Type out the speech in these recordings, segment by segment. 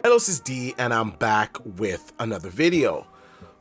Hello, this is D, and I'm back with another video.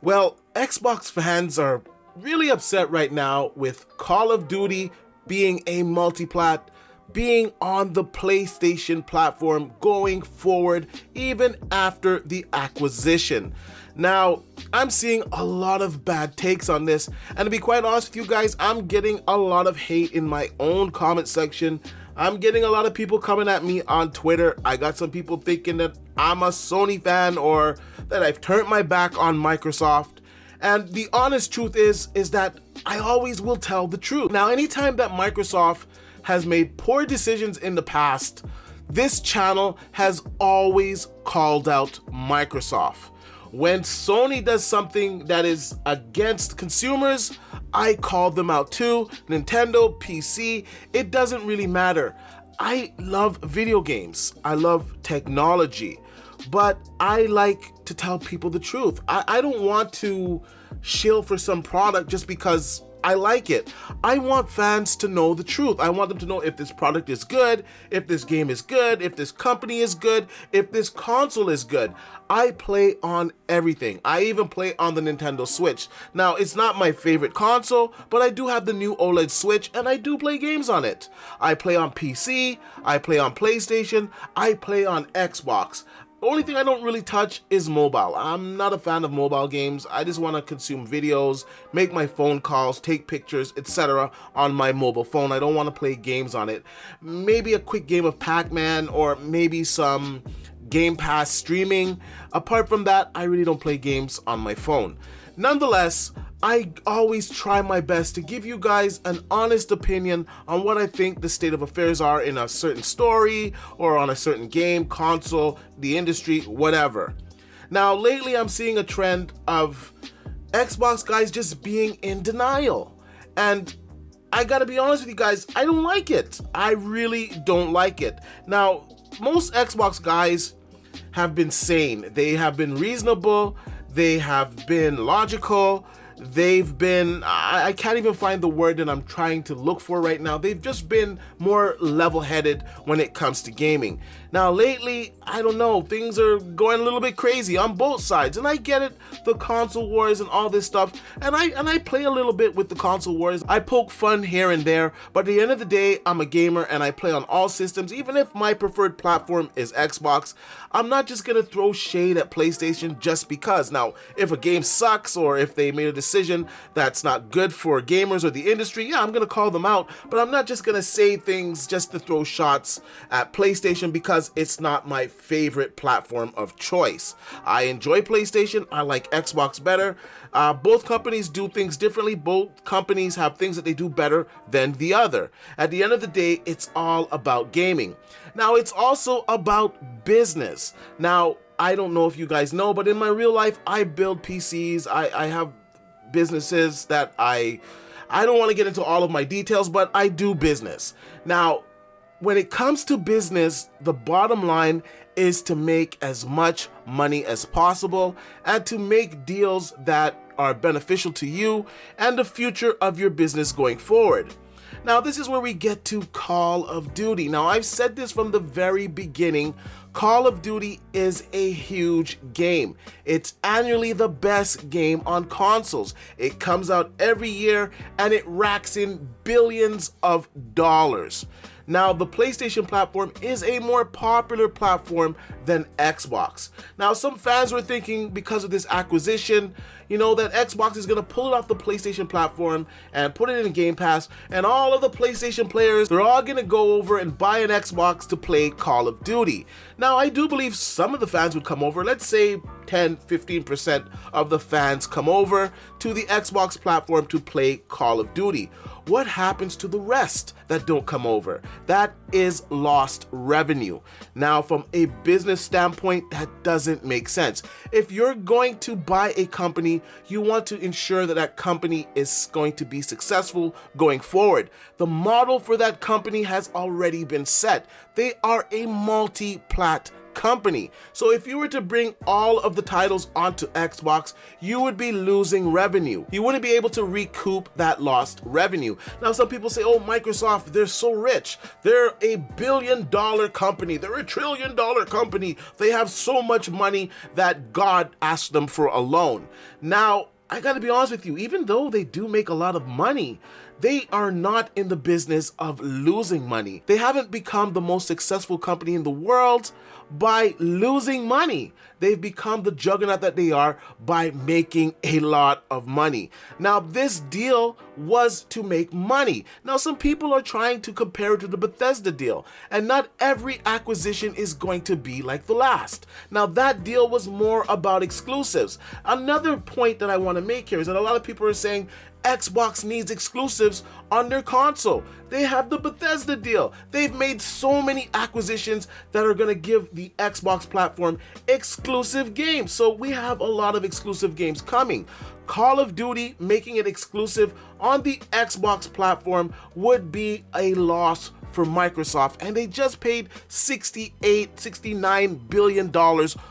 Well, Xbox fans are really upset right now with Call of Duty being a multi-plat, being on the PlayStation platform going forward even after the acquisition. Now, I'm seeing a lot of bad takes on this, and to be quite honest with you guys, I'm getting a lot of hate in my own comment section. I'm getting a lot of people coming at me on Twitter. I got some people thinking that I'm a Sony fan or that I've turned my back on Microsoft. And the honest truth is that I always will tell the truth. Now, anytime that Microsoft has made poor decisions in the past, this channel has always called out Microsoft. When Sony does something that is against consumers, I call them out too. Nintendo, PC, it doesn't really matter. I love video games. I love technology, but I like to tell people the truth. I don't want to shill for some product just because I like it. I want fans to know the truth. I want them to know if this product is good, if this game is good, if this company is good, if this console is good. I play on everything. I even play on the Nintendo Switch. Now, it's not my favorite console, but I do have the new OLED Switch and I do play games on it. I play on PC, I play on PlayStation, I play on Xbox. The only thing I don't really touch is mobile. I'm not a fan of mobile games. I just want to consume videos, make my phone calls, take pictures, etc. on my mobile phone. I don't want to play games on it. Maybe a quick game of Pac-Man or maybe some Game Pass streaming. Apart from that, I really don't play games on my phone. Nonetheless, I always try my best to give you guys an honest opinion on what I think the state of affairs are in a certain story or on a certain game, console, the industry, whatever. Now, lately I'm seeing a trend of Xbox guys just being in denial. And I gotta be honest with you guys, I don't like it. I really don't like it. Now, most Xbox guys have been sane. They have been reasonable. They have been logical. They've been, I can't even find the word that I'm trying to look for right now. They've just been more level-headed when it comes to gaming. Now, lately, I don't know, things are going a little bit crazy on both sides, and I get it, the console wars and all this stuff, and I play a little bit with the console wars. I poke fun here and there, but at the end of the day, I'm a gamer and I play on all systems. Even if my preferred platform is Xbox, I'm not just gonna throw shade at PlayStation just because. Now, if a game sucks or if they made a decision that's not good for gamers or the industry, yeah, I'm gonna call them out, but I'm not just gonna say things just to throw shots at PlayStation because it's not my favorite platform of choice. I enjoy PlayStation, I like Xbox better. Both companies do things differently. Both companies have things that they do better than the other. At the end of the day, it's all about gaming. Now, it's also about business. Now, I don't know if you guys know, but in my real life, I build PCs. I have businesses that I don't want to get into all of my details, but I do business. Now, when it comes to business, the bottom line is to make as much money as possible and to make deals that are beneficial to you and the future of your business going forward. Now, this is where we get to Call of Duty. Now, I've said this from the very beginning. Call of Duty is a huge game. It's annually the best game on consoles. It comes out every year and it racks in billions of dollars. Now, the PlayStation platform is a more popular platform than Xbox. Now, some fans were thinking because of this acquisition, you know, that Xbox is going to pull it off the PlayStation platform and put it in Game Pass, and all of the PlayStation players, they're all going to go over and buy an Xbox to play Call of Duty. Now, I do believe some of the fans would come over. Let's say 10-15% of the fans come over to the Xbox platform to play Call of Duty. What happens to the rest that don't come over? That is lost revenue. Now, from a business standpoint, that doesn't make sense. If you're going to buy a company, you want to ensure that that company is going to be successful going forward. The model for that company has already been set. They are a multi-plat company. So if you were to bring all of the titles onto Xbox, you would be losing revenue. You wouldn't be able to recoup that lost revenue. Now, some people say, oh, Microsoft, they're so rich. They're a billion-dollar company. They're a trillion-dollar company. They have so much money that God asked them for a loan. Now, I gotta be honest with you, even though they do make a lot of money, they are not in the business of losing money. They haven't become the most successful company in the world by losing money. They've become the juggernaut that they are by making a lot of money. Now, this deal was to make money. Now, some people are trying to compare it to the Bethesda deal, and not every acquisition is going to be like the last. Now, that deal was more about exclusives. Another point that I want to make here is that a lot of people are saying Xbox needs exclusives on their console. They have the Bethesda deal. They've made so many acquisitions that are going to give the Xbox platform exclusive games. So we have a lot of exclusive games coming. Call of Duty making it exclusive on the Xbox platform would be a loss for Microsoft, and they just paid $69 billion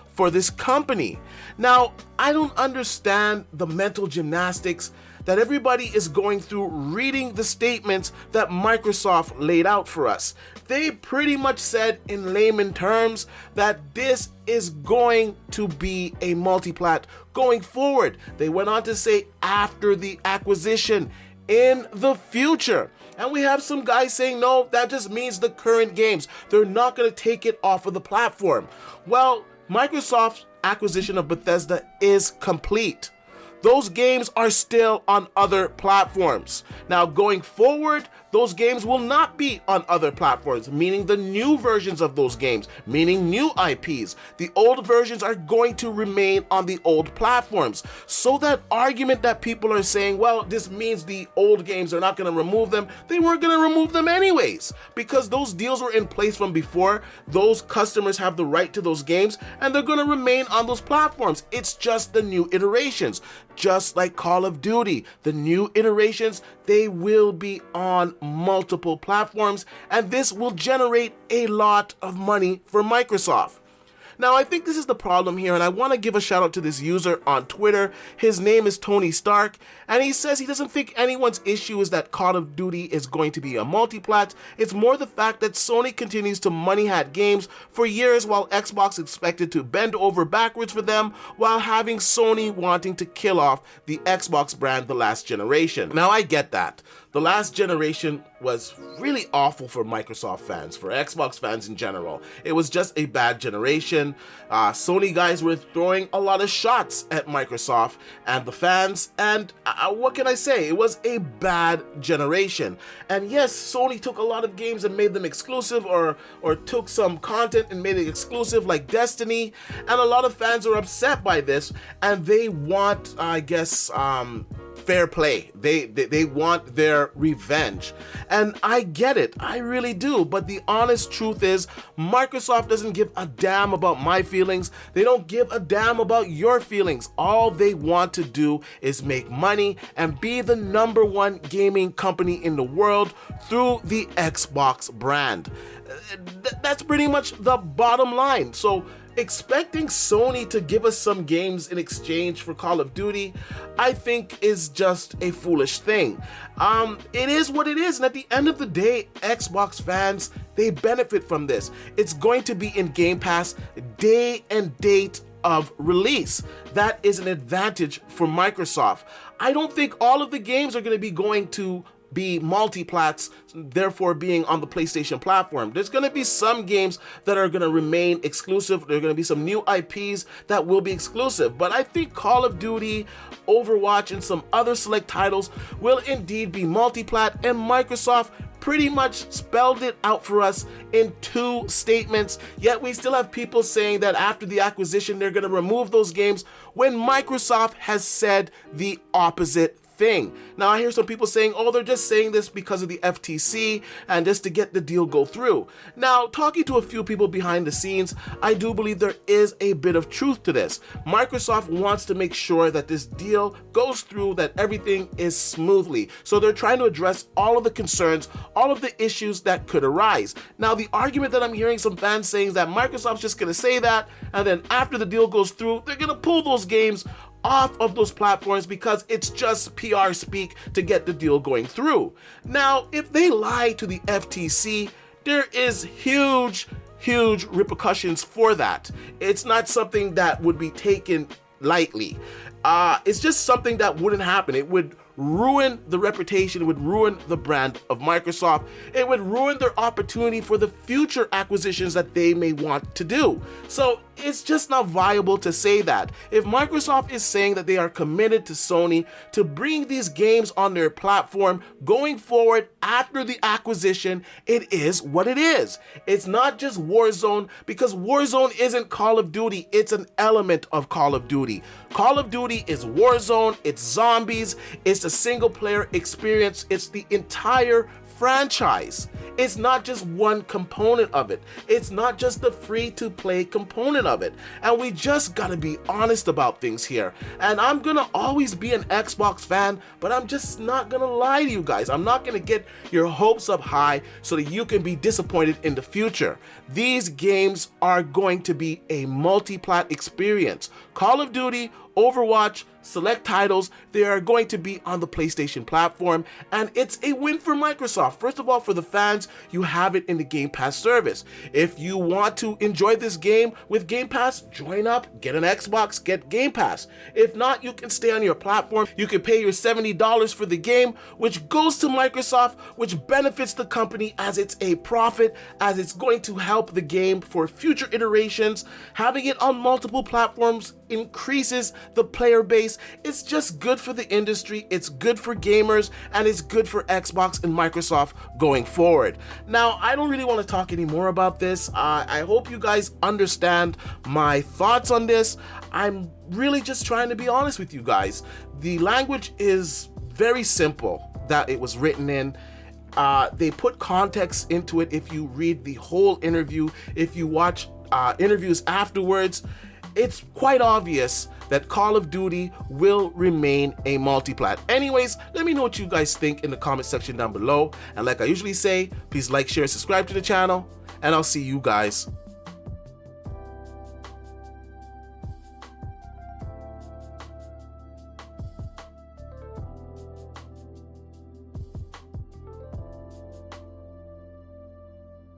for this company. Now, I don't understand the mental gymnastics that everybody is going through reading the statements that Microsoft laid out for us. They pretty much said in layman terms that this is going to be a multi-plat going forward. They went on to say after the acquisition, in the future. And we have some guys saying, no, that just means the current games. They're not going to take it off of the platform. Well, Microsoft's acquisition of Bethesda is complete. Those games are still on other platforms. Now, going forward, those games will not be on other platforms, meaning the new versions of those games, meaning new IPs. The old versions are going to remain on the old platforms. So that argument that people are saying, well, this means the old games are not going to remove them, they weren't going to remove them anyways, because those deals were in place from before. Those customers have the right to those games, and they're going to remain on those platforms. It's just the new iterations. Just like Call of Duty, the new iterations, they will be on multiple platforms, and this will generate a lot of money for Microsoft. Now, I think this is the problem here, and I want to give a shout out to this user on Twitter. His name is Tony Stark, and he says he doesn't think anyone's issue is that Call of Duty is going to be a multi-plat. It's more the fact that Sony continues to money-hat games for years while Xbox expected to bend over backwards for them, while having Sony wanting to kill off the Xbox brand the last generation. Now, I get that. The last generation was really awful for Microsoft fans, for Xbox fans in general. It was just a bad generation. Sony guys were throwing a lot of shots at Microsoft and the fans, and what can I say? It was a bad generation. And yes, Sony took a lot of games and made them exclusive, or took some content and made it exclusive, like Destiny, and a lot of fans are upset by this, and they want, I guess, fair play. They want their revenge. And I get it, I really do, but the honest truth is Microsoft doesn't give a damn about my feelings. They don't give a damn about your feelings. All they want to do is make money and be the #1 gaming company in the world through the Xbox brand. That's pretty much the bottom line. So expecting Sony to give us some games in exchange for Call of Duty, I think is just a foolish thing. It is what it is, and at the end of the day, Xbox fans, they benefit from this. It's going to be in Game Pass day and date of release. That is an advantage for Microsoft. I don't think all of the games are going to be going to be multi-plats, therefore being on the PlayStation platform. There's going to be some games that are going to remain exclusive. There are going to be some new IPs that will be exclusive. But I think Call of Duty, Overwatch, and some other select titles will indeed be multi-plat, and Microsoft pretty much spelled it out for us in 2 statements, yet we still have people saying that after the acquisition they're going to remove those games when Microsoft has said the opposite thing. Now, I hear some people saying, oh, they're just saying this because of the FTC and just to get the deal go through. Now, talking to a few people behind the scenes, I do believe there is a bit of truth to this. Microsoft wants to make sure that this deal goes through, that everything is smoothly. So they're trying to address all of the concerns, all of the issues that could arise. Now, the argument that I'm hearing some fans saying is that Microsoft's just going to say that, and then after the deal goes through, they're going to pull those games off of those platforms because it's just PR speak to get the deal going through. Now, if they lie to the FTC, there is huge repercussions for that. It's not something that would be taken lightly. It's just something that wouldn't happen. It would ruin the reputation, it would ruin the brand of Microsoft, it would ruin their opportunity for the future acquisitions that they may want to do. So it's just not viable to say that. If Microsoft is saying that they are committed to Sony to bring these games on their platform going forward after the acquisition, it is what it is. It's not just Warzone, because Warzone isn't Call of Duty, it's an element of Call of Duty. Call of Duty is Warzone, it's zombies, it's a single player experience, it's the entire franchise. It's not just one component of it. It's not just the free-to-play component of it. And we just gotta be honest about things here. And I'm gonna always be an Xbox fan, but I'm just not gonna lie to you guys. I'm not gonna get your hopes up high so that you can be disappointed in the future. These games are going to be a multi-plat experience. Call of Duty, Overwatch, select titles, they are going to be on the PlayStation platform, and it's a win for Microsoft. First of all, for the fans, you have it in the Game Pass service. If you want to enjoy this game with Game Pass, join up, get an Xbox, get Game Pass. If not, you can stay on your platform. You can pay your $70 for the game, which goes to Microsoft, which benefits the company as it's a profit, as it's going to help the game for future iterations. Having it on multiple platforms increases the player base. It's just good for the industry, it's good for gamers, and it's good for Xbox and Microsoft going forward. Now, I don't really want to talk any more about this. I hope you guys understand my thoughts on this. I'm really just trying to be honest with you guys. The language is very simple that it was written in. They put context into it. If you read the whole interview, if you watch interviews afterwards, it's quite obvious that Call of Duty will remain a multi-plat. Anyways, let me know what you guys think in the comment section down below. And like I usually say, please like, share, and subscribe to the channel. And I'll see you guys